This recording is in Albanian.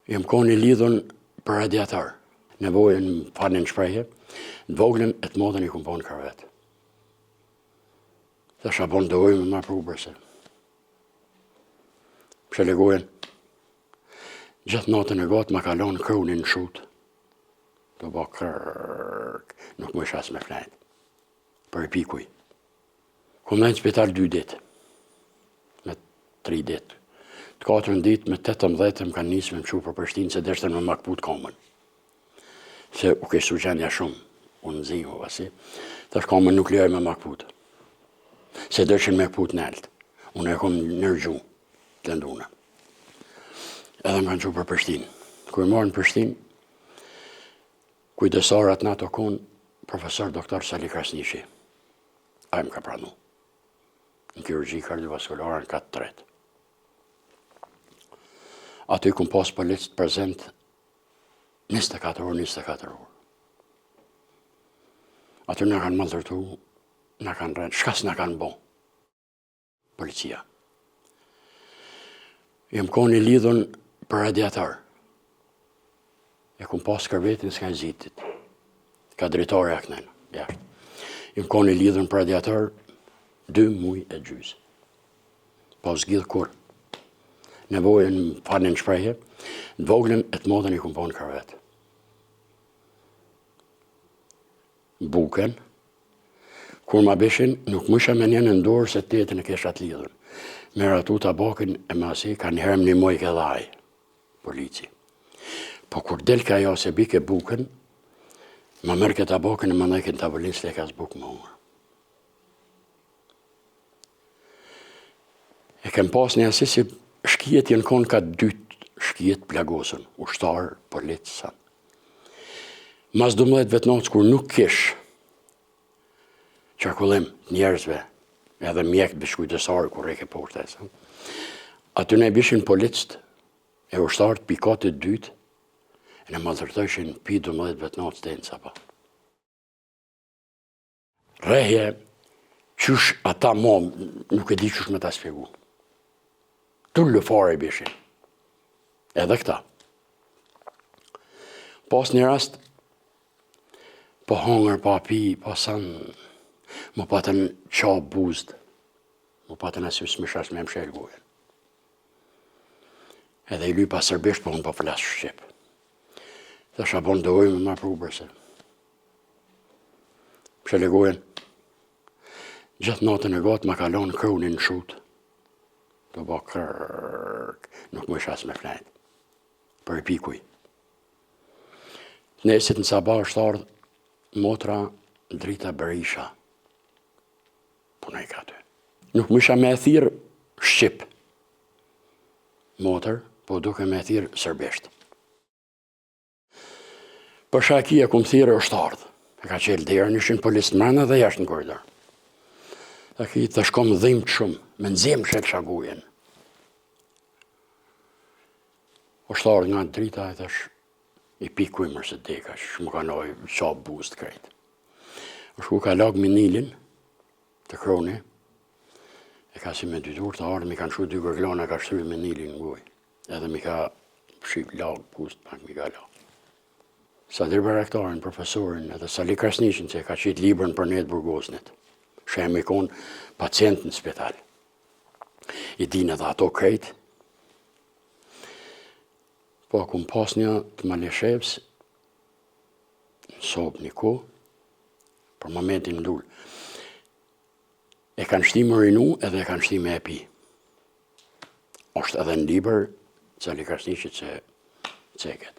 Jem koni lidhën për radiator. Nevojën falin shprehje, në voglën e të modën i kumpon karvet. Dhe shabon dojë me ma prubërse. Pshelegojën, gjithë natën e gotë ma kalon krunin në shut. Do bo kërk, nuk më shas me flajt. Për i pikuj. Kom në spital 2 ditë, me 3 ditë. Të 4 ditë me 18 më kanë njësë me më shu për Prishtinë se deshtën me makput komën. Se u keshtu gjendja shumë, unë nëzimu vasi, tash komën nuk lejoj me makput. Se dëshin me këput në altë. Unë e kom nërgju të nduna. Edhe më kanë shu për Prishtinë. Kër i marë në Prishtinë, kujdesarat në ato konë, profesor doktor Sali Krasniqi. A më ka pranu. Në kirurgji kardiovaskulare në 4-3. Aty këm pas policë të prezent 24 orë. Aty në kanë maltërtu, në kanë rënë, shkas në kanë bo. Policia. Jem koni lidhën për radiator. E këm pas kërvetin s'ka zitit. Ka drejtore aknen, jashtë. Jem koni lidhën për radiator 2 muj e gjysë. Pa u zgjidh kur. Nevojën falin shprehje, në voglën e të modën i kumpon karvet. Buken, kur ma beshin, nuk mësha me një në ndorë se të jetën e keshat lidhën. Me ratu tabakin e masi, ka njëherëm një moj ke dhaj, polici. Po kur del ka jo se bike buken, ma mërë ke tabakin e ma nëjke në tavëllin s'le ka zbuk më umër. E kem pas një asi si shkijet jenë konë ka 2 shkijet plagosën, ushtarë, policë. Mas 12 vetënatës kur nuk kish qarkullim njerëzve, edhe mjekët bishkujdesarë kur reke poshtes. Aty ne bishin policët e ushtarët pikatit 2, e ne maltërtojshin pi 12 vetënatës të enë sapa. Rehje, qysh ata mo, nuk e di qysh me ta spjegu. Tullë fare i bishin. Edhe këta. Pas një rast, po hongër, po pi, po sanë, më patën qabë buzët, më patën asyus më shash me më shelë gojën. Edhe i lypa sërbisht, po unë po flasë shqip. Dhe shabon dojë më marë prubërse. Shelë gojën, gjithë natën e gotë ma kalon krunin në shutë. Do bo kërk, nuk më shas me flajt. Për i pikuj. Nesit në sabah është ardhë motra Drita Berisha. Punaj ka ty. Nuk më isha me e thirë Shqip. Motër, po duke me e thirë sërbisht. Për shakia ku më thirë është ardhë. E ka qelë derë, nishin polisë mrena dhe jashtë në koridor. Dhe ki të shkom dhimë të shumë, me nëzim shet shagujen. është ardhë nga Drita e thash, i pikuj mërë se deka, që më ka noj qabë buzë të krejtë. është ku ka lagë minilin të kroni, e ka si me 2 dur të ardhë, mi kanë shu 2 gërglona, ka shtry minilin në goj. Edhe mi ka shqip lagë buzë, pak mi ka lagë. Sadir Baraktarin, profesorin, edhe Sali Krasniqin, që ka qitë librën për netë Burgosnit. Shemë i konë pacient në spital. I dinë edhe ato krejtë. Po, ku më pas një të Maleshevës, në sobë një ko, për momentin më dullë. E kanë shti më rinu edhe e kanë shti me e pi. është edhe në liber, Sali Krasniqit që ceket.